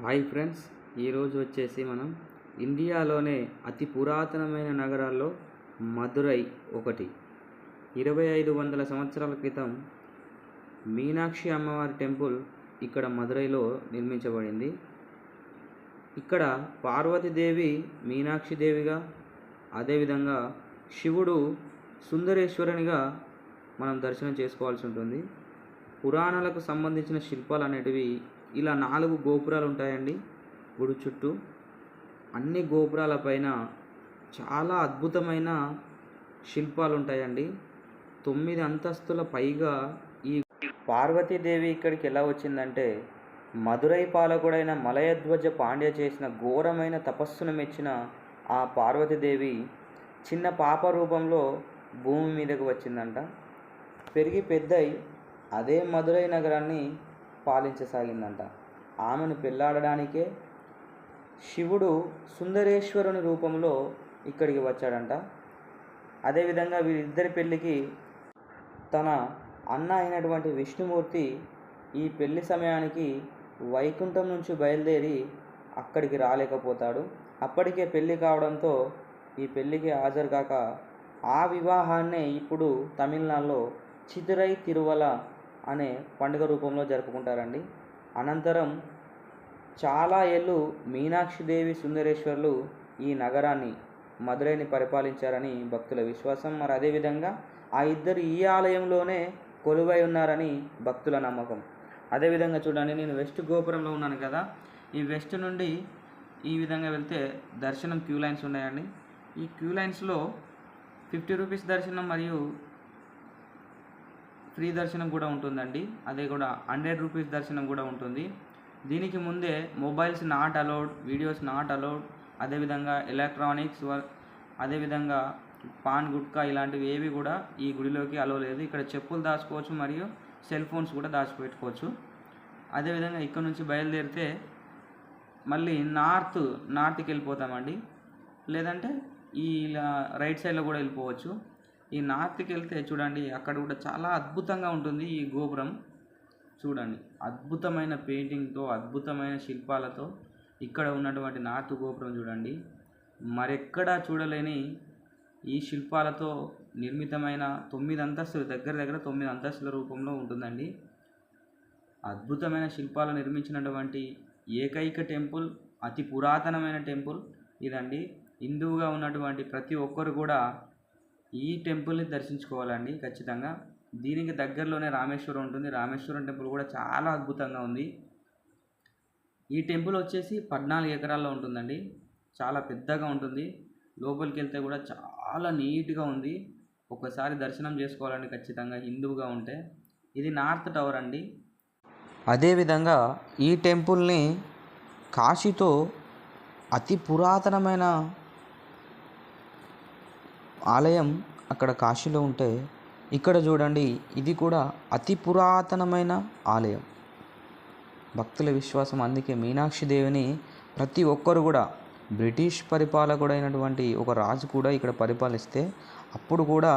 Hi friends, ఈరోజు వచ్చేసి మనం ఇండియాలోనే అతి పురాతనమైన నగరాల్లో మదురై ఒకటి. 2500 సంవత్సరాల క్రితం మీనాక్షి అమ్మవారి టెంపుల్ ఇక్కడ మదురైలో నిర్మించబడింది. ఇక్కడ పార్వతీదేవి మీనాక్షిదేవిగా, అదేవిధంగా శివుడు సుందరేశ్వరునిగా మనం దర్శనం చేసుకోవాల్సి ఉంటుంది. పురాణాలకు సంబంధించిన శిల్పాలు అనేటివి ఇలా 4 గోపురాలు ఉంటాయండి గుడి చుట్టూ. అన్ని గోపురాల పైన చాలా అద్భుతమైన శిల్పాలు ఉంటాయండి. 9 అంతస్తుల పైగా ఈ పార్వతీదేవి ఇక్కడికి ఎలా వచ్చిందంటే, మదురై పాలకుడైన మలయధ్వజ పాండ్య చేసిన ఘోరమైన తపస్సును మెచ్చిన ఆ పార్వతీదేవి చిన్న పాప రూపంలో భూమి మీదకు వచ్చిందంట. పెరిగి పెద్దై అదే మదురై నగరాన్ని పాలించసాగిందంట. ఆమెను పెళ్లాడడానికే శివుడు సుందరేశ్వరుని రూపంలో ఇక్కడికి వచ్చాడంట. అదేవిధంగా వీరిద్దరి పెళ్ళికి తన అన్న అయినటువంటి విష్ణుమూర్తి ఈ పెళ్లి సమయానికి వైకుంఠం నుంచి బయలుదేరి అక్కడికి రాలేకపోతాడు. అప్పటికే పెళ్లి కావడంతో ఈ పెళ్లికి హాజరు కాక ఆ వివాహాన్నే ఇప్పుడు తమిళనాడులో చితిరై తిరువల అనే పండుగ రూపంలో జరుపుకుంటారండి. అనంతరం చాలా ఏళ్ళు మీనాక్షిదేవి సుందరేశ్వర్లు ఈ నగరాన్ని మదురైని పరిపాలించారని భక్తుల విశ్వాసం. మరి అదేవిధంగా ఆ ఇద్దరు ఈ ఆలయంలోనే కొలువై ఉన్నారని భక్తుల నమ్మకం. అదేవిధంగా చూడండి, నేను వెస్ట్ గోపురంలో ఉన్నాను కదా, ఈ వెస్ట్ నుండి ఈ విధంగా వెళ్తే దర్శనం క్యూ లైన్స్ ఉన్నాయండి. ఈ క్యూ లైన్స్లో 50 రూపీస్ దర్శనం మరియు ఫ్రీ దర్శనం కూడా ఉంటుందండి. అదే కూడా 100 రూపీస్ దర్శనం కూడా ఉంటుంది. దీనికి ముందే mobiles not allowed, videos not allowed, అదేవిధంగా ఎలక్ట్రానిక్స్, అదేవిధంగా పాన్ గుట్కా ఇలాంటివి ఏవి కూడా ఈ గుడిలోకి అలో లేదు. ఇక్కడ చెప్పులు దాచుకోవచ్చు మరియు సెల్ ఫోన్స్ కూడా దాచిపెట్టుకోవచ్చు. అదేవిధంగా ఇక్కడ నుంచి బయలుదేరితే మళ్ళీ నార్త్కి వెళ్ళిపోతామండి, లేదంటే ఈ రైట్ సైడ్లో కూడా వెళ్ళిపోవచ్చు. ఈ నార్త్కి వెళ్తే చూడండి, అక్కడ కూడా చాలా అద్భుతంగా ఉంటుంది ఈ గోపురం. చూడండి, అద్భుతమైన పెయింటింగ్తో, అద్భుతమైన శిల్పాలతో ఇక్కడ ఉన్నటువంటి నార్త్ గోపురం చూడండి, మరెక్కడా చూడలేని ఈ శిల్పాలతో నిర్మితమైన 9 అంతస్తులు, దగ్గర 9 అంతస్తుల రూపంలో ఉంటుందండి. అద్భుతమైన శిల్పాలు నిర్మించినటువంటి ఏకైక టెంపుల్, అతి పురాతనమైన టెంపుల్ ఇదండి. హిందువుగా ఉన్నటువంటి ప్రతి ఒక్కరు కూడా ఈ టెంపుల్ని దర్శించుకోవాలండి ఖచ్చితంగా. దీనికి దగ్గరలోనే రామేశ్వరం ఉంటుంది. రామేశ్వరం టెంపుల్ కూడా చాలా అద్భుతంగా ఉంది. ఈ టెంపుల్ వచ్చేసి 14 ఎకరాల్లో ఉంటుందండి, చాలా పెద్దగా ఉంటుంది. లోపలికి వెళ్తే కూడా చాలా నీట్గా ఉంది. ఒకసారి దర్శనం చేసుకోవాలండి ఖచ్చితంగా హిందువుగా ఉంటే. ఇది నార్త్ టవర్ అండి. అదేవిధంగా ఈ టెంపుల్ని కాశీతో అతి పురాతనమైన ఆలయం అక్కడ కాశీలో ఉంటే, ఇక్కడ చూడండి ఇది కూడా అతి పురాతనమైన ఆలయం. భక్తుల విశ్వాసం. అందుకే మీనాక్షిదేవిని ప్రతి ఒక్కరు కూడా, బ్రిటిష్ పరిపాలకుడైనటువంటి ఒక రాజు కూడా ఇక్కడ పరిపాలిస్తే అప్పుడు కూడా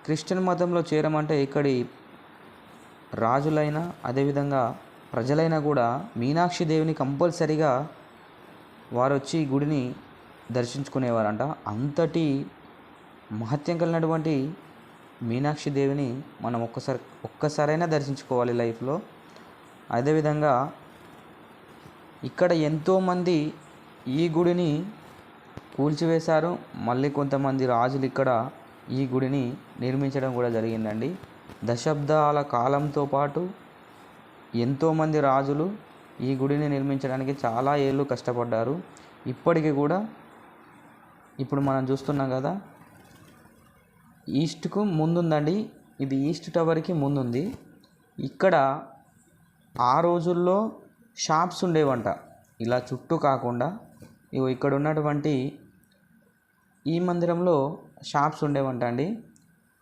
క్రిస్టియన్ మతంలో చేరమంటే ఇక్కడి రాజులైనా అదేవిధంగా ప్రజలైనా కూడా మీనాక్షిదేవిని కంపల్సరిగా వారు వచ్చి గుడిని దర్శించుకునేవారంట. అంతటి మహత్యం కలిగినటువంటి మీనాక్షిదేవిని మనం ఒక్కసారైనా దర్శించుకోవాలి లైఫ్లో. అదేవిధంగా ఇక్కడ ఎంతోమంది ఈ గుడిని కూల్చివేశారు. మళ్ళీ కొంతమంది రాజులు ఇక్కడ ఈ గుడిని నిర్మించడం కూడా జరిగిందండి. దశాబ్దాల కాలంతో పాటు ఎంతోమంది రాజులు ఈ గుడిని నిర్మించడానికి చాలా ఏళ్ళు కష్టపడ్డారు. ఇప్పటికీ కూడా ఇప్పుడు మనం చూస్తున్నాం కదా, ఈస్ట్కు ముందుందండి, ఇది ఈస్ట్ టవర్కి ముందుంది. ఇక్కడ ఆ రోజుల్లో షాప్స్ ఉండేవంట, ఇలా చుట్టూ కాకుండా. ఇక్కడ ఉన్నటువంటి ఈ మందిరంలో షాప్స్ ఉండేవంట అండి.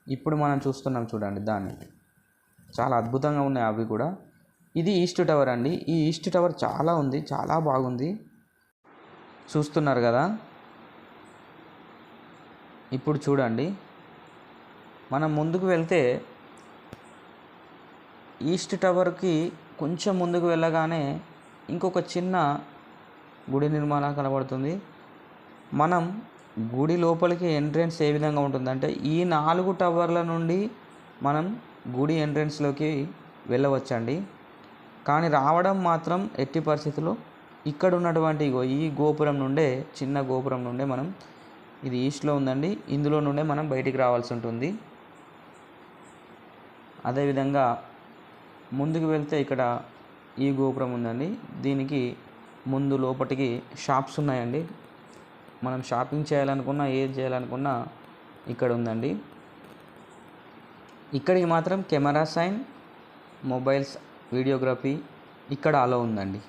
ఇప్పుడు మనం చూస్తున్నాం చూడండి దాన్ని, చాలా అద్భుతంగా ఉన్నాయి అవి కూడా. ఇది ఈస్ట్ టవర్ అండి. ఈ ఈస్ట్ టవర్ చాలా ఉంది, చాలా బాగుంది, చూస్తున్నారు కదా. ఇప్పుడు చూడండి, మనం ముందుకు వెళ్తే ఈస్ట్ టవర్కి కొంచెం ముందుకు వెళ్ళగానే ఇంకొక చిన్న గుడి నిర్మాణం కనబడుతుంది. మనం గుడి లోపలికి ఎంట్రెన్స్ ఏ విధంగా ఉంటుందంటే ఈ 4 టవర్ల నుండి మనం గుడి ఎంట్రెన్స్లోకి వెళ్ళవచ్చండి. కానీ రావడం మాత్రం ఎట్టి పరిస్థితుల్లో ఇక్కడ ఉన్నటువంటి ఈ గోపురం నుండే, చిన్న గోపురం నుండే మనం, ఇది ఈస్ట్లో ఉందండి, ఇందులో నుండే మనం బయటికి రావాల్సి ఉంటుంది. అదేవిధంగా ముందుకు వెళ్తే ఇక్కడ ఈ గోపురం ఉందండి. దీనికి ముందు లోపటికి షాప్స్ ఉన్నాయండి. మనం షాపింగ్ చేయాలనుకున్నా, ఏది చేయాలనుకున్నా ఇక్కడ ఉందండి. ఇక్కడికి మాత్రం కెమెరా సైన్, మొబైల్స్, వీడియోగ్రఫీ ఇక్కడ అలో ఉందండి.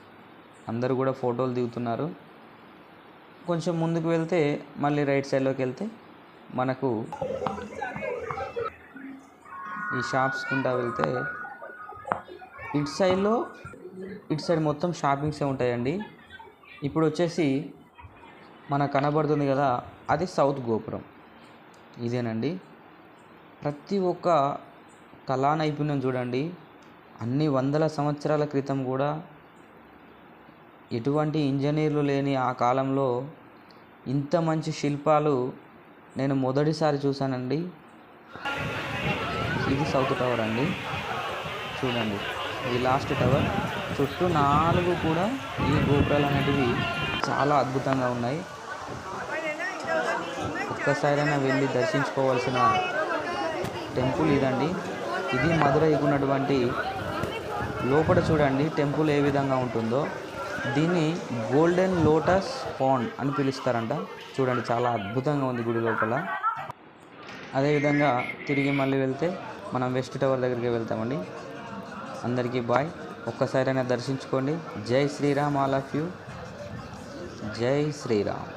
అందరూ కూడా ఫోటోలు దిగుతున్నారు. కొంచెం ముందుకు వెళ్తే మళ్ళీ రైట్ సైడ్లోకి వెళ్తే మనకు ఈ షాప్స్ కింద వెళ్తే ఇటు సైడ్ మొత్తం షాపింగ్సే ఉంటాయండి. ఇప్పుడు వచ్చేసి మనకు కనబడుతుంది కదా, అది సౌత్ గోపురం. ఇదేనండి. ప్రతి ఒక్క కళా నైపుణ్యం చూడండి. అన్ని వందల సంవత్సరాల క్రితం కూడా ఎటువంటి ఇంజనీర్లు లేని ఆ కాలంలో ఇంత మంచి శిల్పాలు నేను మొదటిసారి చూశానండి. ఇది సౌత్ టవర్ అండి. చూడండి, ఇది లాస్ట్ టవర్. చుట్టూ 4 కూడా ఈ గోపురాలు అనేటివి చాలా అద్భుతంగా ఉన్నాయి. ఒక్కసారైనా వెళ్ళి దర్శించుకోవాల్సిన టెంపుల్ ఇదండి. ఇది మదురైకి ఉన్నటువంటి లోపల చూడండి టెంపుల్ ఏ విధంగా ఉంటుందో. దీన్ని గోల్డెన్ లోటస్ పాండ్ అని పిలుస్తారంట. చూడండి, చాలా అద్భుతంగా ఉంది గుడి లోపల. అదేవిధంగా తిరిగి మళ్ళీ వెళ్తే మనం వెస్ట్ టవర్ దగ్గరికి వెళ్తామండి. అందరికీ బాయ్. ఒక్కసారైనా దర్శించుకోండి. జై శ్రీరామ్, ఆల్ ఆఫ్ యూ. జై శ్రీరామ్.